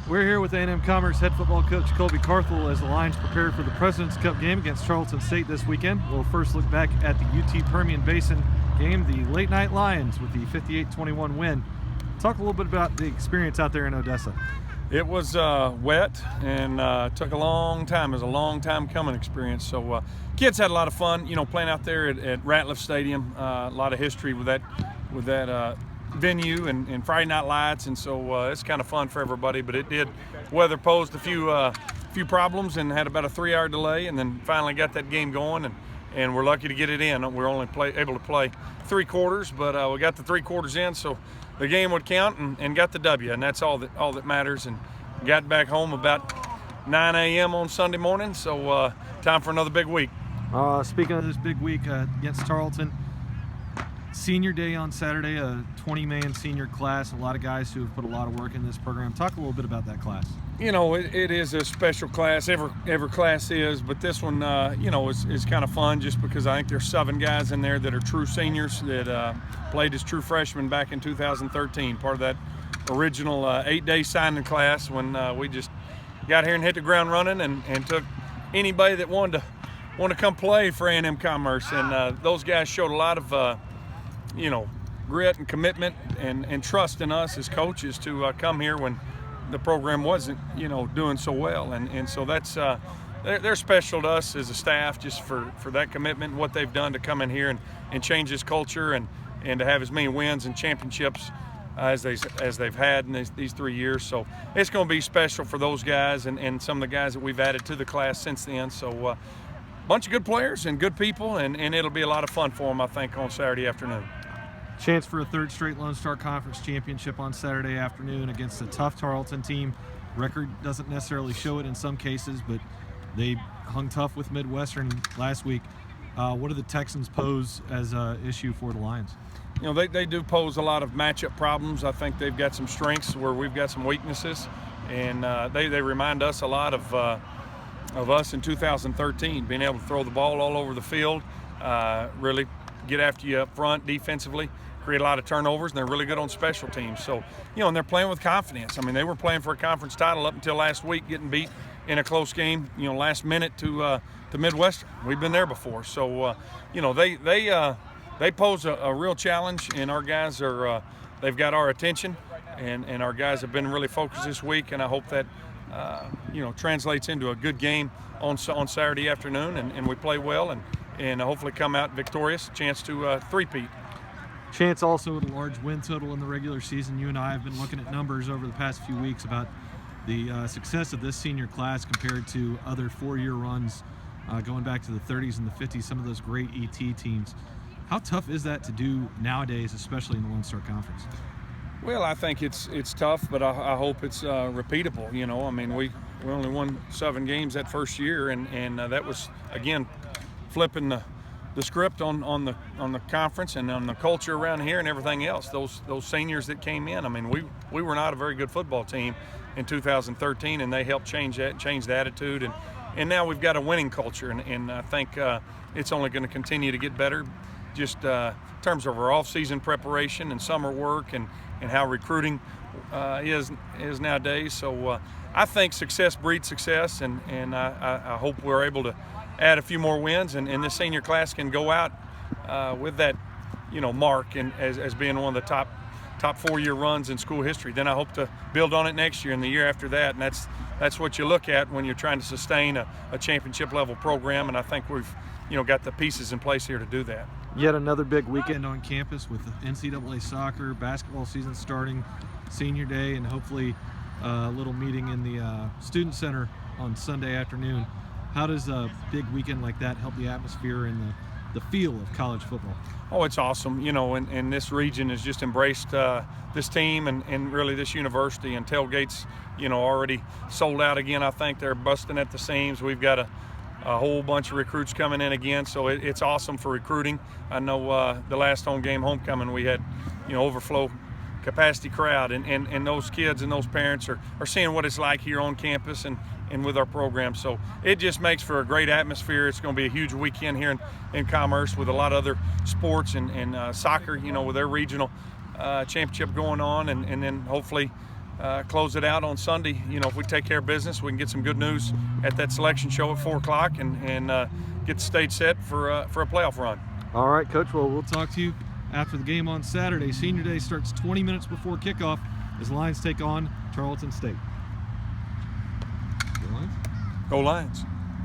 We're here with A&M-Commerce head football coach Colby Carthel as the Lions prepare for the President's Cup game against Tarleton State this weekend. We'll first look back at the UT Permian Basin game, the Late Night Lions with the 58-21 win. Talk a little bit about the experience out there in Odessa. It was wet and took a long time. It was a long time coming experience. So kids had a lot of fun, playing out there at Ratliff Stadium. A lot of history with that venue and Friday Night Lights, and so it's kind of fun for everybody. But it did. Weather posed a few problems and had about a 3-hour delay, and then finally got that game going, and we're lucky to get it in. We're only able to play 3 quarters, but we got the 3 quarters in, so the game would count and got the W, and that's all that matters. And got back home about 9 a.m. on Sunday morning, so time for another big week. Speaking of this big week against Tarleton, Senior Day on Saturday, a 20-man senior class, a lot of guys who have put a lot of work in this program. Talk a little bit about that class. It is a special class. Every class is, but this one, is kind of fun just because I think there's 7 guys in there that are true seniors that played as true freshmen back in 2013, part of that original 8-day signing class when we just got here and hit the ground running and took anybody that wanted to come play for A&M-Commerce, and those guys showed a lot of grit and commitment and trust in us as coaches to come here when the program wasn't, doing so well. And so that's they're special to us as a staff just for that commitment and what they've done to come in here and change this culture and to have as many wins and championships as they've had in these 3 years. So it's going to be special for those guys and some of the guys that we've added to the class since then. So bunch of good players and good people, and it'll be a lot of fun for them, I think, on Saturday afternoon. Chance for a 3rd straight Lone Star Conference championship on Saturday afternoon against a tough Tarleton team. Record doesn't necessarily show it in some cases, but they hung tough with Midwestern last week. What do the Texans pose as an issue for the Lions? They do pose a lot of matchup problems. I think they've got some strengths where we've got some weaknesses, and they remind us a lot of us in 2013, being able to throw the ball all over the field, really get after you up front defensively, create a lot of turnovers, and they're really good on special teams. So, and they're playing with confidence. I mean, they were playing for a conference title up until last week, getting beat in a close game, last minute to Midwestern. We've been there before. So, they pose a real challenge, and our guys they've got our attention, and our guys have been really focused this week, and I hope that translates into a good game on Saturday afternoon, and we play well and hopefully come out victorious, chance to three-peat. Chance also with a large win total in the regular season. You and I have been looking at numbers over the past few weeks about the success of this senior class compared to other 4-year runs going back to the 30s and the 50s, some of those great ET teams. How tough is that to do nowadays, especially in the Lone Star Conference? Well, I think it's tough, but I hope it's repeatable. I mean, we only won 7 games that first year, and that was, again, flipping the script on the conference and on the culture around here and everything else. Those seniors that came in, I mean, we were not a very good football team in 2013, and they helped change that, change the attitude, and now we've got a winning culture, and I think it's only going to continue to get better, just in terms of our off-season preparation and summer work and how recruiting is nowadays. So I think success breeds success, and I hope we're able to add a few more wins, and this senior class can go out with that, mark and as being one of the top 4-year runs in school history. Then I hope to build on it next year and the year after that, and that's what you look at when you're trying to sustain a championship level program, and I think we've got the pieces in place here to do that. Yet another big weekend on campus with NCAA soccer, basketball season starting, senior day, and hopefully a little meeting in the student center on Sunday afternoon. How does a big weekend like that help the atmosphere and the feel of college football? Oh, it's awesome, and this region has just embraced this team and really this university, and tailgates, already sold out again. I think they're busting at the seams. We've got a whole bunch of recruits coming in again, so it's awesome for recruiting. I know the last home game, homecoming, we had, overflow capacity crowd, and those kids and those parents are seeing what it's like here on campus and with our program. So it just makes for a great atmosphere. It's going to be a huge weekend here in Commerce with a lot of other sports and soccer, with their regional championship going on, and then hopefully close it out on Sunday. You know, if we take care of business, we can get some good news at that selection show at 4 o'clock and get the stage set for a playoff run. All right, Coach. Well, we'll talk to you after the game on Saturday. Senior Day starts 20 minutes before kickoff as Lions take on Tarleton State. Go Lions. Go Lions.